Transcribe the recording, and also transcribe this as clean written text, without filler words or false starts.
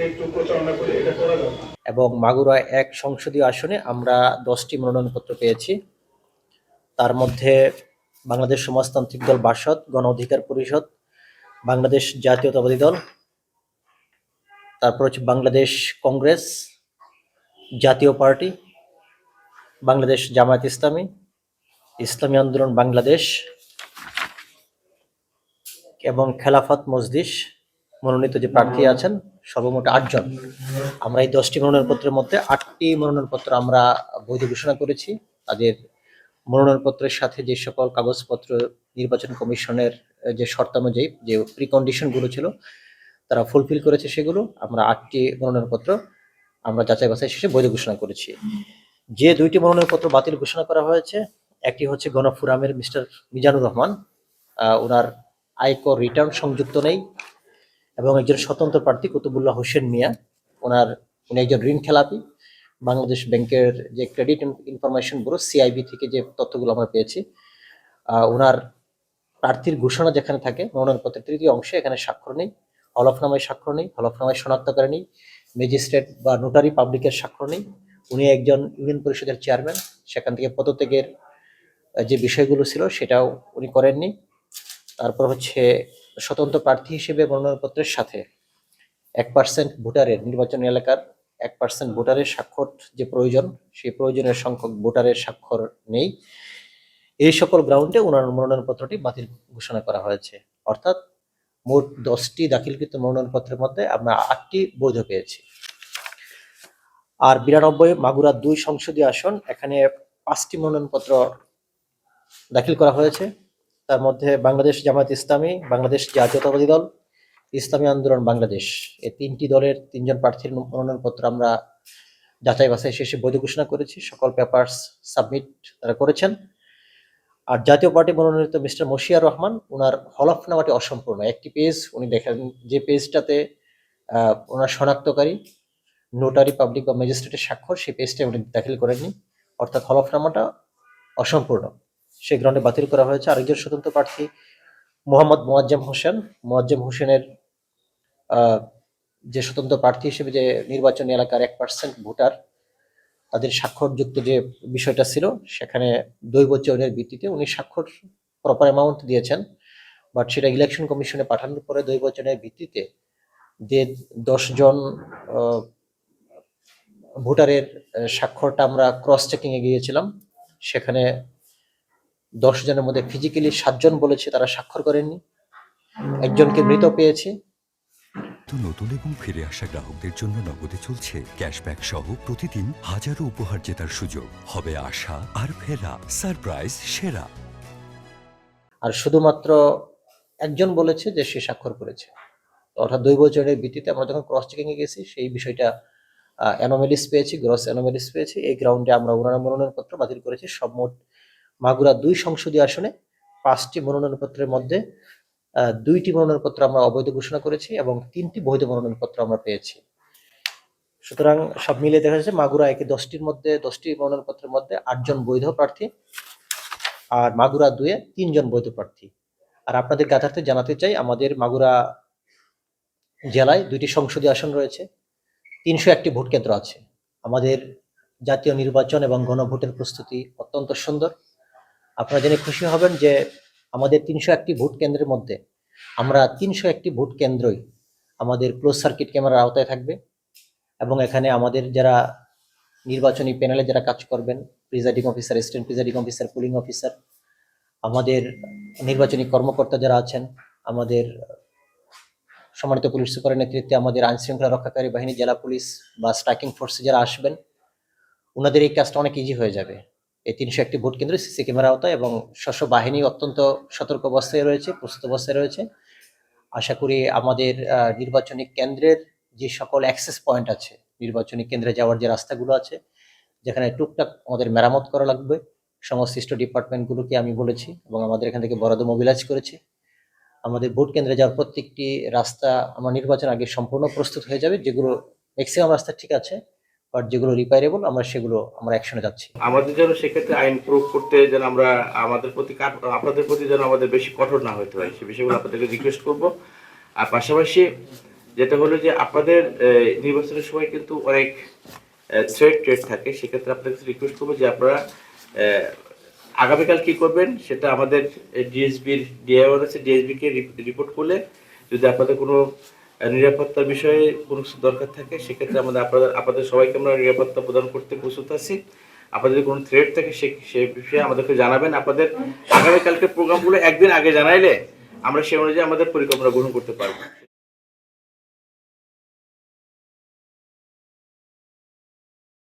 একটু প্রচারণা করে এটা করা যাবে। এবং মাগুরা ১ সংসদীয় আসনে আমরা ১০টি মনোনয়নপত্র পেয়েছি। তার মধ্যে বাংলাদেশ সমাজতান্ত্রিক দল বাসদ, গণ অধিকার পরিষদ, বাংলাদেশ জাতীয়তাবাদী দল, তারপর হচ্ছে বাংলাদেশ কংগ্রেস, জাতীয় পার্টি, বাংলাদেশ জামায়াত ইসলামী, ইসলামী আন্দোলন বাংলাদেশ এবং খেলাফত মজলিস মনোনীত যে প্রার্থী আছেন সর্বমোট ৮ জন। আমরা এই ১০টি মনোনয়নপত্রের মধ্যে ৮টি মনোনয়নপত্র আমরা বৈধ ঘোষণা করেছি। তাদের মনোনয়নপত্রের সাথে যে সকল কাগজপত্র নির্বাচন কমিশনের যে শর্তানুযায়ী যে প্রিকন্ডিশনগুলো ছিল তারা ফুলফিল করেছে, সেগুলো আমরা ৮টি মনোনয়নপত্র আমরা যাচাই বাছাই শেষে বৈধ ঘোষণা করেছি। যে ২টি মনোনয়নপত্র বাতিল ঘোষণা করা হয়েছে, একটি হচ্ছে গণফোরামের মিস্টার মিজানুর রহমান, ওনার আয়কর রিটার্ন সংযুক্ত নেই, এবং একজন স্বতন্ত্র প্রার্থী কুতুবুল্লাহ হোসেন মিয়া, উনি একজন ঋণ খেলাপি। বাংলাদেশ ব্যাংকের যে ক্রেডিট ইনফরমেশন ব্যুরো সিআইবি থেকে যে তথ্যগুলো আমরা পেয়েছি, ওনার প্রার্থীর ঘোষণা যেখানে থাকে মনোনয়নপত্রের তৃতীয় অংশে, এখানে স্বাক্ষর নেই, হলফনামায় স্বাক্ষর নেই, হলফনামায় শনাক্তকারী নেই, ম্যাজিস্ট্রেট বা নোটারি পাবলিকের স্বাক্ষর নেই। উনি একজন ইউনিয়ন পরিষদের চেয়ারম্যান, সেখান থেকে পদত্যাগের যে বিষয়গুলো ছিল সেটাও উনি করেননি। তারপর হচ্ছে স্বতন্ত্র প্রার্থী হিসেবে মনোনয়নপত্রের সাথে 1% ভোটারের, নির্বাচনী এলাকার 1% ভোটারের স্বাক্ষর যে প্রয়োজন, সেই প্রয়োজনের সংখ্যক ভোটারের স্বাক্ষর নেই। এই সকল গ্রাউন্ডে ওনার মনোনয়নপত্রটি বাতিল ঘোষণা করা হয়েছে। অর্থাৎ মোট 10টি দাখিলকৃত মনোনয়নপত্রের মধ্যে আমরা 8টি বৈধ পেয়েছি। আর 92 মাগুরা 2 সংসদীয় আসন, এখানে 5টি মনোনয়নপত্র দাখিল করা হয়েছে। তার মধ্যে বাংলাদেশ জামায়াত ইসলামী, বাংলাদেশ জাতীয়তাবাদী দল, ইসলামী আন্দোলন বাংলাদেশ, এই 3টি দলের 3 জন প্রার্থীর মনোনয়নপত্র আমরা যাচাই বাছাই শেষে বৈধ ঘোষণা করেছি। সকল পেপারস সাবমিট তারা করেছেন। আর জাতীয় পার্টি মনোনীত মিস্টার মশিয়ার রহমান, ওনার হলফনামাটি অসম্পূর্ণ। একটি পেজ উনি দেখেন, যে পেজটাতে ওনার শনাক্তকারী, নোটারি পাবলিক বা ম্যাজিস্ট্রেটের স্বাক্ষর, সেই পেজটা উনি দাখিল করেননি, অর্থাৎ হলফনামাটা অসম্পূর্ণ। সেই গ্রাউন্ডে বাতিল করা হয়েছে। আরেকজন স্বতন্ত্র প্রার্থী মোহাম্মদ মোয়াজ্জেম হোসেনের যে স্বতন্ত্র প্রার্থী হিসেবে যে নির্বাচনী এলাকার 1% ভোটার, তাদের স্বাক্ষরযুক্ত যে বিষয়টা ছিল, সেখানে দৈব চয়নের ভিত্তিতে উনি স্বাক্ষর প্রপার অ্যামাউন্ট দিয়েছেন, বাট সেটা ইলেকশন কমিশনে পাঠানোর পরে দৈব চয়নের ভিত্তিতে যে 10 জন ভোটারের স্বাক্ষরটা আমরা ক্রস চেকিং এ গিয়েছিলাম, সেখানে 10 জনের মধ্যে ফিজিক্যালি 7 জন বলেছে তারা স্বাক্ষর করেননি। একজনকে মৃত পেয়েছি। নতুন এবং ফিরে আসা গ্রাহকদের জন্য নগদে চলছে ক্যাশব্যাক সহ প্রতিদিন হাজারো উপহার জেতার সুযোগ। হবে আশা আর ফেরা, সারপ্রাইজ সেরা। আর শুধুমাত্র একজন বলেছে যে সে স্বাক্ষর করেছে, অর্থাৎ দৈব চয়নের ভিত্তিতে আমরা যখন ক্রস চেকিং এ গেছি, সেই বিষয়টা অ্যানোমেলিস পেয়েছি, গ্রস অ্যানোমেলিস পেয়েছি। এই গ্রাউন্ডে আমরা ওনার মনোনয়নপত্র বাতিল করেছি। সব মোট মাগুরা 2 সংসদীয় আসনে 5টি মনোনয়নপত্রের মধ্যে 2টি মনোনয়নপত্র আমরা অবৈধ ঘোষণা করেছি এবং 3টি বৈধ মনোনয়নপত্র আমরা পেয়েছি। সুতরাং সব মিলিয়ে দেখা যাচ্ছে মাগুরা 10টির মধ্যে 10টি মনোনয়নপত্রের মধ্যে 8 জন বৈধ প্রার্থী, আর মাগুরা 2-এ 3 জন বৈধ প্রার্থী। আর আপনাদের গাথার্থে জানাতে চাই, আমাদের মাগুরা জেলায় 2টি সংসদীয় আসন রয়েছে, 301টি ভোট কেন্দ্র আছে। আমাদের জাতীয় নির্বাচন এবং গণভোটের প্রস্তুতি অত্যন্ত সুন্দর। আপনারা জেনে খুশি হবেন যে আমাদের 301টি ভোট কেন্দ্রের মধ্যে আমরা 301টি ভোট কেন্দ্রই আমাদের ক্লোজ সার্কিট ক্যামেরার আওতায় থাকবে, এবং এখানে আমাদের যারা নির্বাচনী প্যানেলে যারা কাজ করবেন, presiding officer, assistant presiding officer, pulling officer, আমাদের নির্বাচনী কর্মকর্তা যারা আছেন, আমাদের সম্মানিত পুলিশ সুপারের নেতৃত্বে আমাদের আইন শৃঙ্খলা রক্ষাকারী বাহিনী, জেলা পুলিশ বা স্ট্রাইকিং ফোর্সে যারা আসবেন, ওনাদের এই কাজটা অনেক ইজি হয়ে যাবে। এই 301টি ভোট কেন্দ্র সিসি ক্যামেরা আওতায়, এবং স্ব বাহিনী অত্যন্ত সতর্ক অবস্থায় রয়েছে, প্রস্তুত অবস্থায় রয়েছে। আশা করি আমাদের নির্বাচনী কেন্দ্রের যে সকল অ্যাক্সেস পয়েন্ট আছে, নির্বাচনী কেন্দ্রে যাওয়ার যে রাস্তাগুলো আছে, যেখানে টুকটাক আমাদের মেরামত করা লাগবে, সংশ্লিষ্ট ডিপার্টমেন্টগুলোকে আমি বলেছি এবং আমাদের এখান থেকে বরাদ্দ মোবিলাইজ করেছি। আমাদের ভোট কেন্দ্রে যাওয়ার প্রত্যেকটি রাস্তা আমার নির্বাচন আগে সম্পূর্ণ প্রস্তুত হয়ে যাবে। যেগুলো ম্যাক্সিমাম রাস্তা ঠিক আছে, বাট যেগুলো রিপেয়ারেবল আমরা অ্যাকশনে যাচ্ছি। আমাদের যেন সেক্ষেত্রে আইন প্রয়োগ করতে যেন আমরা আমাদের প্রতি আপনাদের প্রতি যেন আমাদের বেশি কঠোর না হতে হয়, সে বিষয়গুলো আপনাদেরকে রিকোয়েস্ট করব। আর পাশাপাশি যেটা হলো যে আপনাদের নির্বাচনের সময় কিন্তু অনেক থ্রেড থাকে, সেক্ষেত্রে আপনাদের কাছে রিকোয়েস্ট করবো যে আপনারা আগামীকাল কি করবেন সেটা আমাদের ডিএসবির ডিআইওর আছে, ডিএসবিকে রিপোর্ট করলে যদি আপনাদের কোনো নিরাপত্তার বিষয়ে কোনো কিছু দরকার থাকে সেক্ষেত্রে আপনাদের সবাইকে আমরা নিরাপত্তা প্রদান করতে প্রস্তুত আছি। আপনাদের যদি কোনো থ্রেট থাকে সে বিষয়ে আমাদেরকে জানাবেন। আপনাদের আগামীকালকে প্রোগ্রামগুলো একদিন আগে জানাইলে আমরা সে অনুযায়ী আমাদের পরিকল্পনা গ্রহণ করতে পারবো।